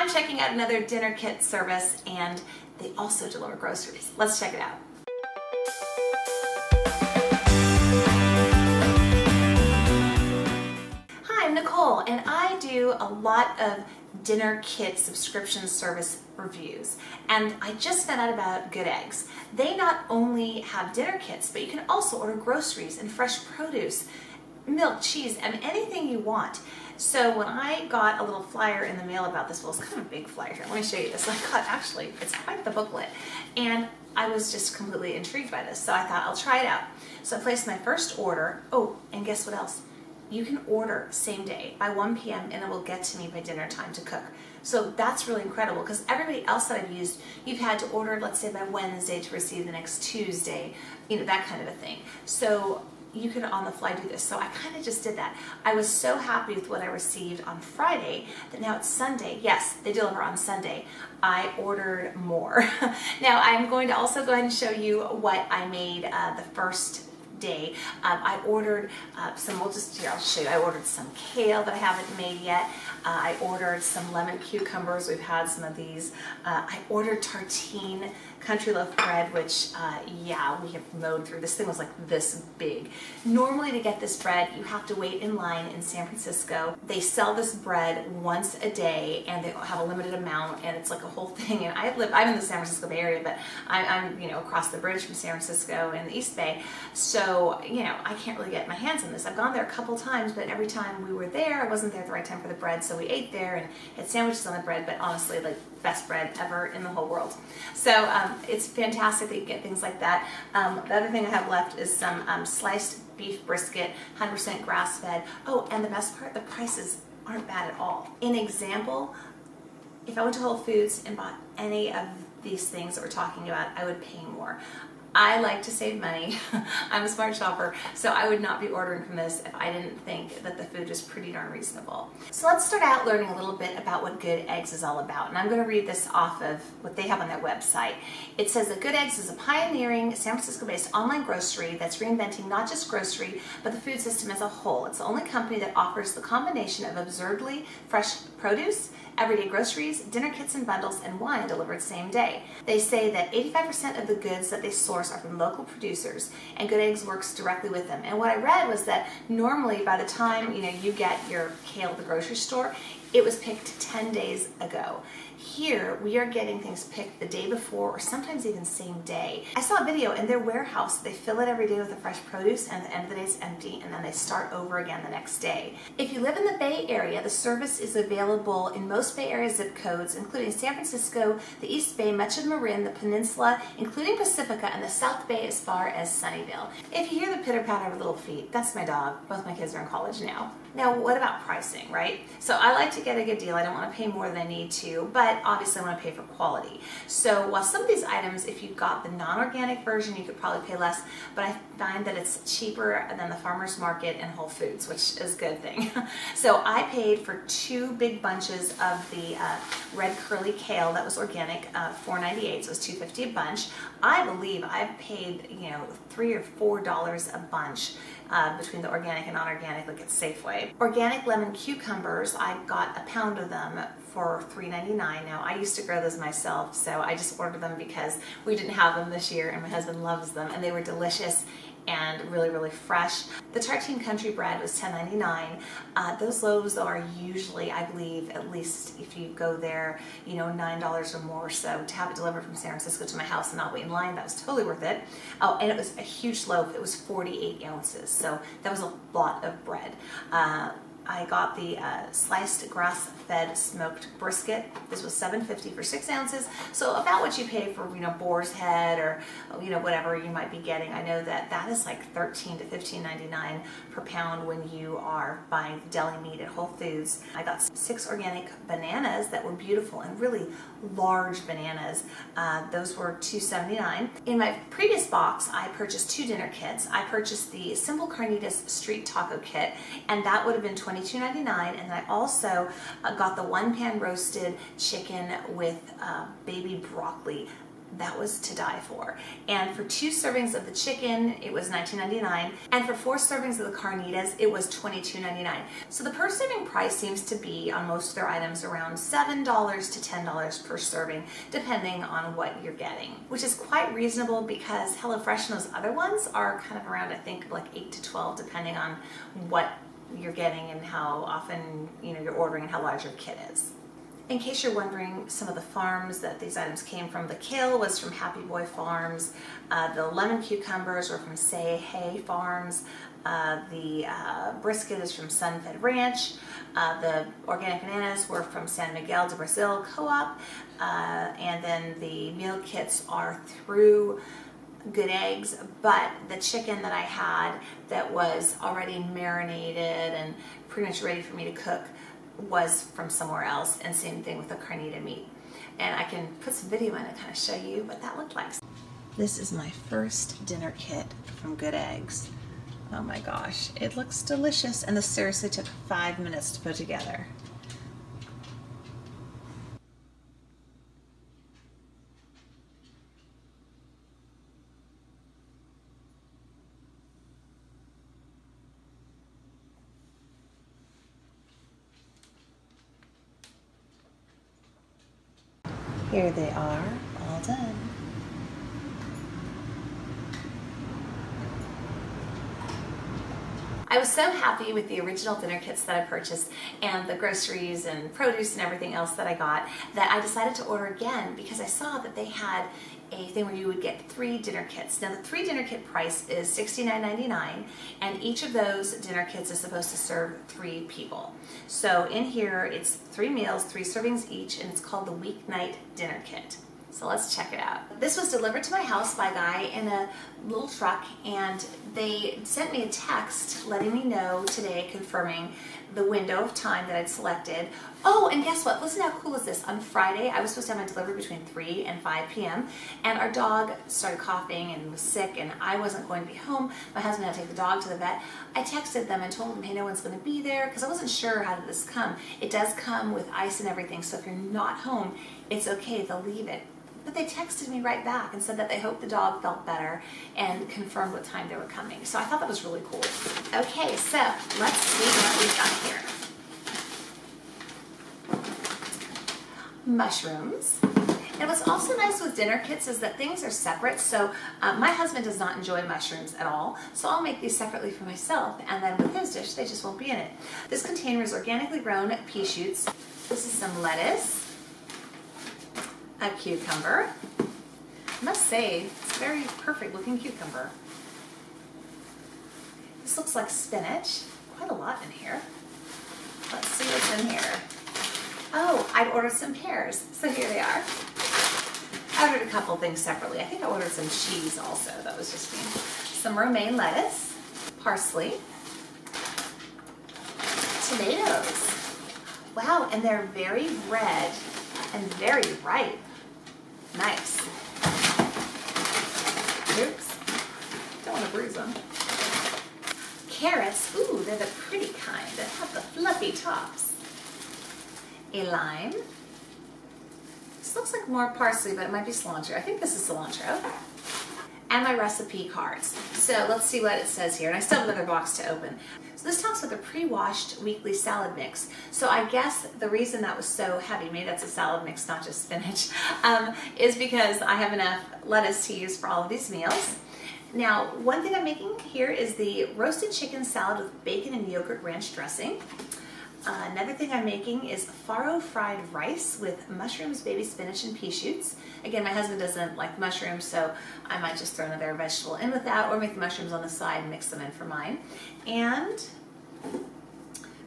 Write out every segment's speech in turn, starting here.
I'm checking out another dinner kit service, and they also deliver groceries. Let's check it out. Hi, I'm Nicole, and I do a lot of dinner kit subscription service reviews, and I just found out about Good Eggs. They not only have dinner kits, but you can also order groceries and fresh produce, milk, cheese, I mean anything you want. So when I got a little flyer in the mail about this, well, it's kind of a big flyer here. Let me show you this. I got, actually, it's quite the booklet, and I was just completely intrigued by this, so I thought I'll try it out. So I placed my first order. Oh, and guess what else? You can order same day by 1 p.m. and it will get to me by dinner time to cook. So that's really incredible, because everybody else that I've used, you've had to order, let's say, by Wednesday to receive the next Tuesday, you know, that kind of a thing. So you can on the fly do this. So I kind of just did that. I was so happy with what I received on Friday that now it's Sunday. Yes, they deliver on Sunday. I ordered more. Now I'm going to also go ahead and show you what I made the first day. I ordered some, I'll show you. I ordered some kale that I haven't made yet. I ordered some lemon cucumbers. We've had some of these. I ordered tartine country loaf bread, which yeah, we have mowed through. This thing was like this big. Normally to get this bread, you have to wait in line in San Francisco. They sell this bread once a day, and they have a limited amount, and it's like a whole thing. And I'm in the San Francisco Bay Area, but I'm you know, across the bridge from San Francisco in the East Bay. So, you know, I can't really get my hands on this. I've gone there a couple times, but every time we were there, I wasn't there at the right time for the bread, so we ate there and had sandwiches on the bread, but honestly, like, best bread ever in the whole world. So it's fantastic that you get things like that. The other thing I have left is some sliced beef brisket, 100% grass-fed. Oh, and the best part, the prices aren't bad at all. An example, if I went to Whole Foods and bought any of these things that we're talking about, I would pay more. I like to save money. I'm a smart shopper, so I would not be ordering from this if I didn't think that the food is pretty darn reasonable. So let's start out learning a little bit about what Good Eggs is all about. And I'm going to read this off of what they have on their website. It says that Good Eggs is a pioneering San Francisco-based online grocery that's reinventing not just grocery, but the food system as a whole. It's the only company that offers the combination of absurdly fresh produce, everyday groceries, dinner kits and bundles, and wine delivered same day. They say that 85% of the goods that they source are from local producers, and Good Eggs works directly with them. And what I read was that normally by the time you get your kale at the grocery store, it was picked 10 days ago. Here, we are getting things picked the day before, or sometimes even same day. I saw a video in their warehouse. They fill it every day with the fresh produce, and at the end of the day it's empty, and then they start over again the next day. If you live in the Bay Area, the service is available in most Bay Area zip codes, including San Francisco, the East Bay, much of Marin, the Peninsula, including Pacifica, and the South Bay as far as Sunnyvale. If you hear the pitter-patter of little feet, that's my dog. Both my kids are in college now. Now, what about pricing, right? So I like to get a good deal. I don't want to pay more than I need to, but obviously I want to pay for quality. So while some of these items, if you got the non-organic version, you could probably pay less, but I find that it's cheaper than the farmer's market and Whole Foods, which is a good thing. So I paid for 2 big bunches of the red curly kale that was organic, $4.98, so it was $2.50 a bunch. I believe I've paid $3 or $4 a bunch between the organic and non-organic, like at Safeway. Organic lemon cucumbers, I got a pound of them for $3.99. Now, I used to grow those myself, so I just ordered them because we didn't have them this year, and my husband loves them, and they were delicious and really, really fresh. The tartine country bread was $10.99. Those loaves are usually, I believe, at least if you go there, $9 or more. So to have it delivered from San Francisco to my house and not wait in line, that was totally worth it. Oh, and it was a huge loaf. It was 48 ounces, so that was a lot of bread. I got the sliced grass-fed smoked brisket. This was $7.50 for 6 ounces, so about what you pay for boar's head or whatever you might be getting. I know that is like $13 to $15.99 per pound when you are buying deli meat at Whole Foods. I got 6 organic bananas that were beautiful and really large bananas. Those were $2.79. In my previous box, I purchased 2 dinner kits. I purchased the Simple Carnitas Street Taco Kit, and that would have been $22.99, and I also got the 1-pan roasted chicken with baby broccoli. that was to die for. And for 2 servings of the chicken, it was $19.99. And for 4 servings of the carnitas, it was $22.99. So the per serving price seems to be on most of their items around $7 to $10 per serving, depending on what you're getting, which is quite reasonable because HelloFresh and those other ones are kind of around, I think, like 8 to 12, depending on what you're getting and how often you're ordering and how large your kit is. In case you're wondering, some of the farms that these items came from, the kale was from Happy Boy Farms, the lemon cucumbers were from Say Hey Farms, the brisket is from Sunfed Ranch, the organic bananas were from San Miguel de Brazil Co-op, and then the meal kits are through Good Eggs, but the chicken that I had that was already marinated and pretty much ready for me to cook was from somewhere else, and same thing with the carnita meat. And I can put some video in and kind of show you what that looked like. This is my first dinner kit from Good Eggs. Oh my gosh, it looks delicious, and this seriously took 5 minutes to put together. Here they are, all done. I was so happy with the original dinner kits that I purchased and the groceries and produce and everything else that I got that I decided to order again because I saw that they had a thing where you would get 3 dinner kits. Now the 3 dinner kit price is $69.99, and each of those dinner kits is supposed to serve 3 people. So in here it's 3 meals, 3 servings each, and it's called the Weeknight Dinner Kit. So let's check it out. This was delivered to my house by a guy in a little truck, and they sent me a text letting me know today, confirming the window of time that I'd selected. Oh, and guess what? Listen how cool is this. On Friday, I was supposed to have my delivery between 3 and 5 p.m. and our dog started coughing and was sick, and I wasn't going to be home. My husband had to take the dog to the vet. I texted them and told them, hey, no one's going to be there, because I wasn't sure how did this come. It does come with ice and everything, so if you're not home, it's okay. They'll leave it. But they texted me right back and said that they hoped the dog felt better and confirmed what time they were coming. So I thought that was really cool. Okay, so let's see what we've got here. Mushrooms. And what's also nice with dinner kits is that things are separate. So my husband does not enjoy mushrooms at all. So I'll make these separately for myself. And then with his dish, they just won't be in it. This container is organically grown pea shoots. This is some lettuce. A cucumber. I must say, it's a very perfect looking cucumber. This looks like spinach. Quite a lot in here. Let's see what's in here. Oh, I'd ordered some pears, so here they are. I ordered a couple things separately. I think I ordered some cheese also. That was just me. Some romaine lettuce, parsley, tomatoes. Wow, and they're very red and very ripe. Nice. Oops. Don't want to bruise them. Carrots. Ooh, they're the pretty kind that have the fluffy tops. A lime. This looks like more parsley, but it might be cilantro. I think this is cilantro. And my recipe cards. So let's see what it says here. And I still have another box to open. So this talks about the pre-washed weekly salad mix. So I guess the reason that was so heavy, maybe that's a salad mix, not just spinach, is because I have enough lettuce to use for all of these meals. Now, one thing I'm making here is the roasted chicken salad with bacon and yogurt ranch dressing. Another thing I'm making is farro fried rice with mushrooms, baby spinach, and pea shoots. Again, my husband doesn't like mushrooms, so I might just throw another vegetable in with that, or make the mushrooms on the side and mix them in for mine. And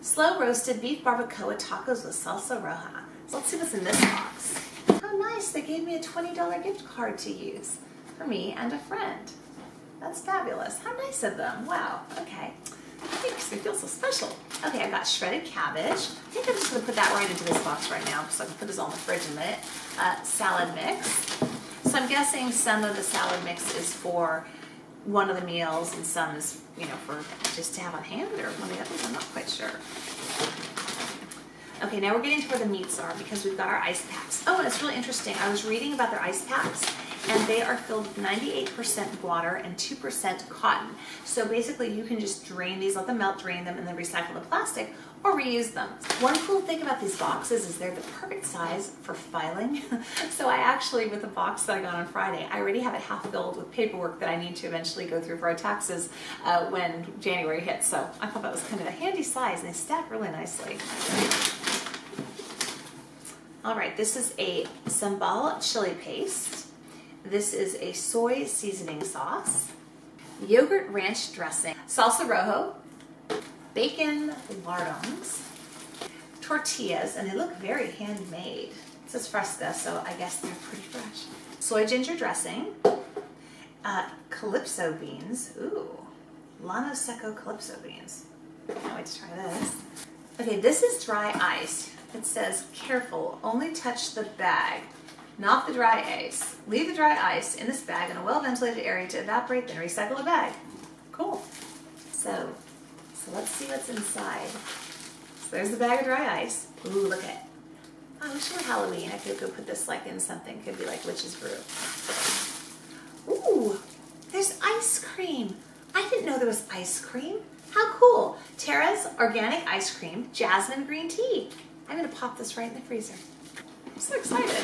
slow roasted beef barbacoa tacos with salsa roja. So let's see what's in this box. How nice, they gave me a $20 gift card to use for me and a friend. That's fabulous. How nice of them. Wow, okay. It makes me feel so special. Okay, I've got shredded cabbage. I think I'm just going to put that right into this box right now so I can put this all in the fridge in a minute. Salad mix. So I'm guessing some of the salad mix is for one of the meals and some is, for just to have on hand, or one of the others. I'm not quite sure. Okay, now we're getting to where the meats are because we've got our ice packs. Oh, and it's really interesting. I was reading about their ice packs, and they are filled with 98% water and 2% cotton. So basically you can just drain these, let them melt, drain them, and then recycle the plastic or reuse them. One cool thing about these boxes is they're the perfect size for filing. So I actually, with the box that I got on Friday, I already have it half filled with paperwork that I need to eventually go through for our taxes when January hits. So I thought that was kind of a handy size, and they stack really nicely. All right, this is a sambal chili paste. This is a soy seasoning sauce, yogurt ranch dressing, salsa rojo, bacon lardons, tortillas, and they look very handmade. It says fresca, so I guess they're pretty fresh. Soy ginger dressing, calypso beans. Ooh, Llano Seco calypso beans. Can't wait to try this. Okay, this is dry ice. It says, careful, only touch the bag, not the dry ice. Leave the dry ice in this bag in a well-ventilated area to evaporate, then recycle the bag. Cool. So let's see what's inside. So there's the bag of dry ice. Ooh, look at it. I wish it were Halloween. I could go put this like in something. Could be like witch's brew. Ooh, there's ice cream. I didn't know there was ice cream. How cool. Tara's organic ice cream, jasmine green tea. I'm gonna pop this right in the freezer. I'm so excited.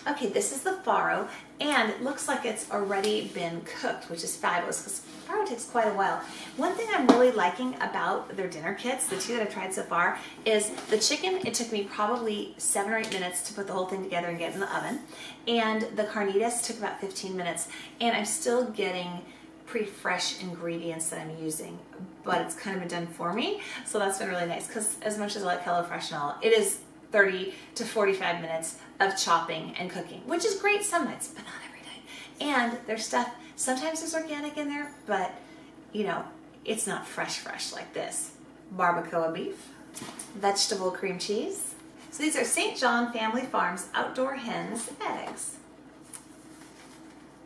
Okay, this is the farro, and it looks like it's already been cooked, which is fabulous because farro takes quite a while. One thing I'm really liking about their dinner kits, the two that I've tried so far, is the chicken. It took me probably 7 or 8 minutes to put the whole thing together and get it in the oven, and the carnitas took about 15 minutes, and I'm still getting pretty fresh ingredients that I'm using, but it's kind of been done for me, so that's been really nice because as much as I like HelloFresh and all, it is 30 to 45 minutes of chopping and cooking, which is great some nights, but not every night. And there's stuff, sometimes there's organic in there, but you know, it's not fresh like this. Barbacoa beef, vegetable cream cheese. So these are St. John Family Farms Outdoor Hens eggs.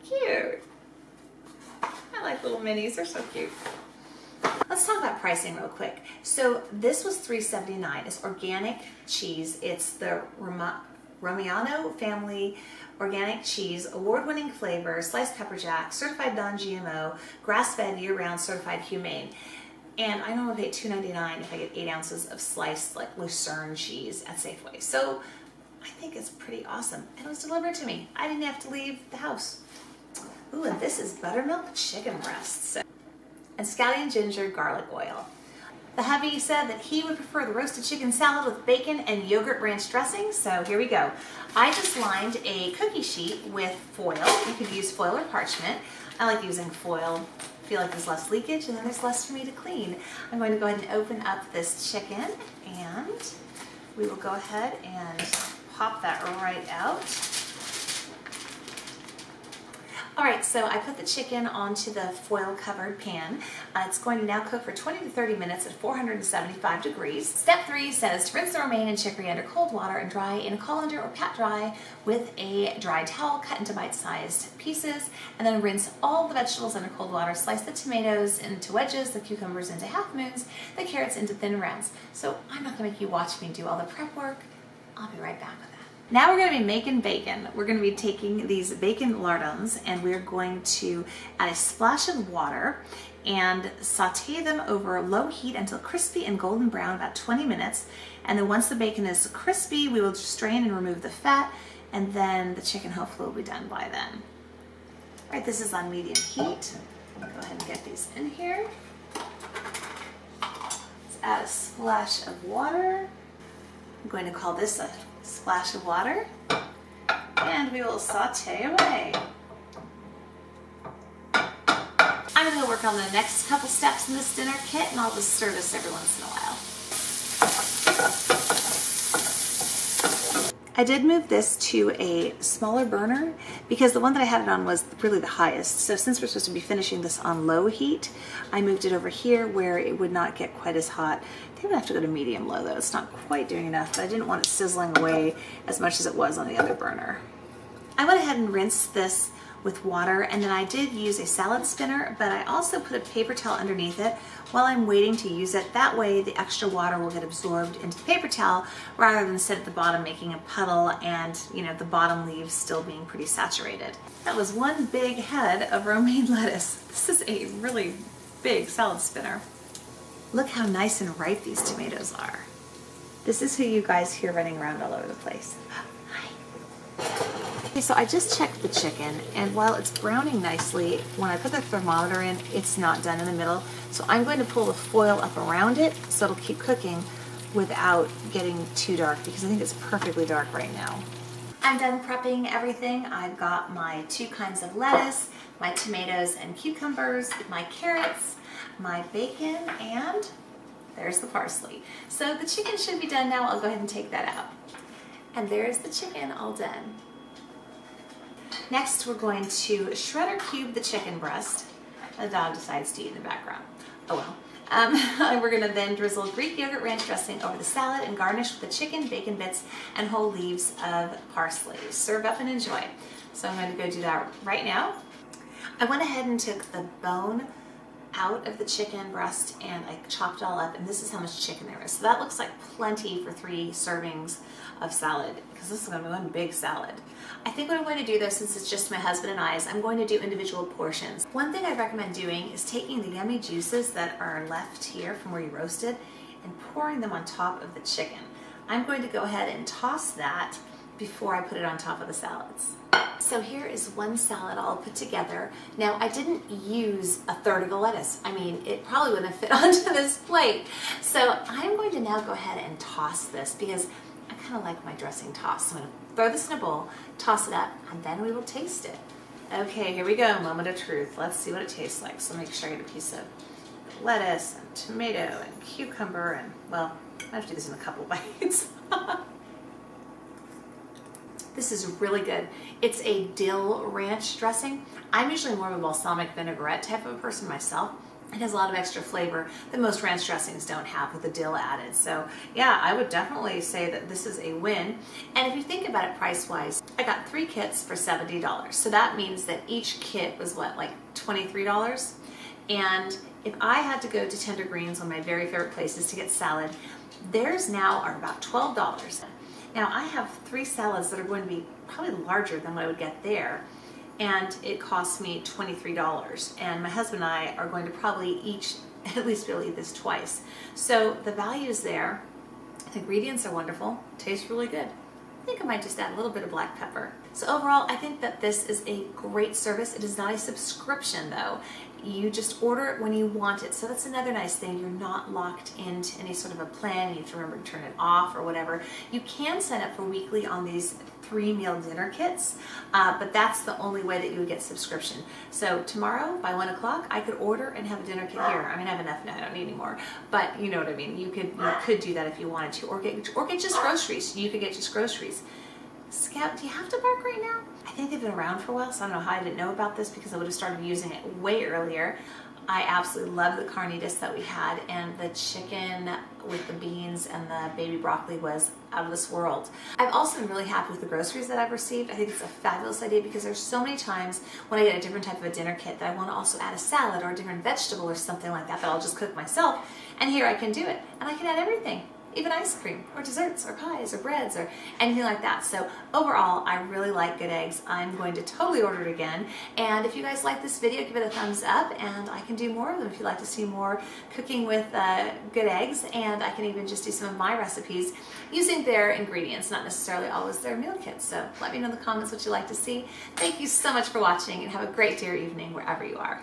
Cute. I like little minis, they're so cute. Let's talk about pricing real quick. So this was $3.79. It's organic cheese. It's the Romano family organic cheese, award-winning flavor, sliced pepper jack, certified non-GMO, grass-fed, year-round, certified humane. And I normally pay $2.99 if I get 8 ounces of sliced like Lucerne cheese at Safeway. So I think it's pretty awesome. And it was delivered to me. I didn't have to leave the house. Ooh, and this is buttermilk chicken breasts and scallion ginger garlic oil. The hubby said that he would prefer the roasted chicken salad with bacon and yogurt ranch dressing, so here we go. I just lined a cookie sheet with foil. You could use foil or parchment. I like using foil. I feel like there's less leakage and then there's less for me to clean. I'm going to go ahead and open up this chicken, and we will go ahead and pop that right out. All right, so I put the chicken onto the foil covered pan. It's going to now cook for 20 to 30 minutes at 475 degrees. Step 3 says to rinse the romaine and chicory under cold water and dry in a colander or pat dry with a dry towel cut into bite-sized pieces, and then rinse all the vegetables under cold water. Slice the tomatoes into wedges, the cucumbers into half moons, the carrots into thin rounds. So I'm not gonna make you watch me do all the prep work. I'll be right back with that. Now we're going to be making bacon. We're going to be taking these bacon lardons and we're going to add a splash of water and saute them over low heat until crispy and golden brown, about 20 minutes. And then once the bacon is crispy, we will strain and remove the fat, and then the chicken hopefully will be done by then. All right, this is on medium heat. Go ahead and get these in here. Let's add a splash of water. I'm going to call this a splash of water, and we will saute away. I'm going to work on the next couple steps in this dinner kit, and I'll just stir this every once in a while. I did move this to a smaller burner because the one that I had it on was really the highest. So since we're supposed to be finishing this on low heat, I moved it over here where it would not get quite as hot. I think I have to go to medium low though. It's not quite doing enough, but I didn't want it sizzling away as much as it was on the other burner. I went ahead and rinsed this with water, and then I did use a salad spinner, but I also put a paper towel underneath it while I'm waiting to use it. That way the extra water will get absorbed into the paper towel rather than sit at the bottom making a puddle and, you know, the bottom leaves still being pretty saturated. That was one big head of romaine lettuce. This is a really big salad spinner. Look how nice and ripe these tomatoes are. This is who you guys hear running around all over the place. Okay, so I just checked the chicken, and while it's browning nicely, when I put the thermometer in, it's not done in the middle. So I'm going to pull the foil up around it so it'll keep cooking without getting too dark, because I think it's perfectly dark right now. I'm done prepping everything. I've got my 2 kinds of lettuce, my tomatoes and cucumbers, my carrots, my bacon, and there's the parsley. So the chicken should be done now. I'll go ahead and take that out. And there's the chicken all done. Next, we're going to shred or cube the chicken breast. The dog decides to eat in the background. Oh well. We're gonna then drizzle Greek yogurt ranch dressing over the salad and garnish with the chicken, bacon bits, and whole leaves of parsley. Serve up and enjoy. So I'm going to go do that right now. I went ahead and took the bone out of the chicken breast and I chopped it all up, and this is how much chicken there is. So that looks like plenty for 3 servings of salad, because this is going to be one big salad. I think what I'm going to do though, since it's just my husband and I, is I'm going to do individual portions. One thing I recommend doing is taking the yummy juices that are left here from where you roasted and pouring them on top of the chicken. I'm going to go ahead and toss that before I put it on top of the salads. So here is one salad all put together. Now I didn't use a third of the lettuce. I mean, it probably wouldn't have fit onto this plate. So I'm going to now go ahead and toss this, because I kind of like my dressing tossed. So I'm going to throw this in a bowl, toss it up, and then we will taste it. Okay, here we go, moment of truth. Let's see what it tastes like. So make sure I get a piece of lettuce and tomato and cucumber, and well, I have to do this in a couple bites. This is really good. It's a dill ranch dressing. I'm usually more of a balsamic vinaigrette type of a person myself. It has a lot of extra flavor that most ranch dressings don't have with the dill added. So yeah, I would definitely say that this is a win. And if you think about it price-wise, I got 3 kits for $70. So that means that each kit was what, like $23? And if I had to go to Tender Greens, one of my very favorite places to get salad, theirs now are about $12. Now I have 3 salads that are going to be probably larger than what I would get there, and it costs me $23. And my husband and I are going to probably each at least be able to eat this twice. So the value is there. The ingredients are wonderful. Tastes really good. I think I might just add a little bit of black pepper. So overall, I think that this is a great service. It is not a subscription though. You just order it when you want it. So that's another nice thing. You're not locked into any sort of a plan. You have to remember to turn it off or whatever. You can sign up for weekly on these 3-meal dinner kits, but that's the only way that you would get subscription. So tomorrow by 1 o'clock, I could order and have a dinner kit here. I mean, I have enough now. I don't need any more. But you know what I mean. You could do that if you wanted to, or get just groceries. You could get just groceries. Scout, do you have to bark right now? I think they've been around for a while, so I don't know how I didn't know about this, because I would have started using it way earlier. I absolutely love the carnitas that we had, and the chicken with the beans and the baby broccoli was out of this world. I've also been really happy with the groceries that I've received. I think it's a fabulous idea, because there's so many times when I get a different type of a dinner kit that I want to also add a salad or a different vegetable or something like that I'll just cook myself, and here I can do it, and I can add everything. Even ice cream or desserts or pies or breads or anything like that. So overall, I really like Good Eggs. I'm going to totally order it again. And if you guys like this video, give it a thumbs up, and I can do more of them if you'd like to see more cooking with Good Eggs. And I can even just do some of my recipes using their ingredients, not necessarily always their meal kits. So let me know in the comments what you'd like to see. Thank you so much for watching, and have a great day or evening wherever you are.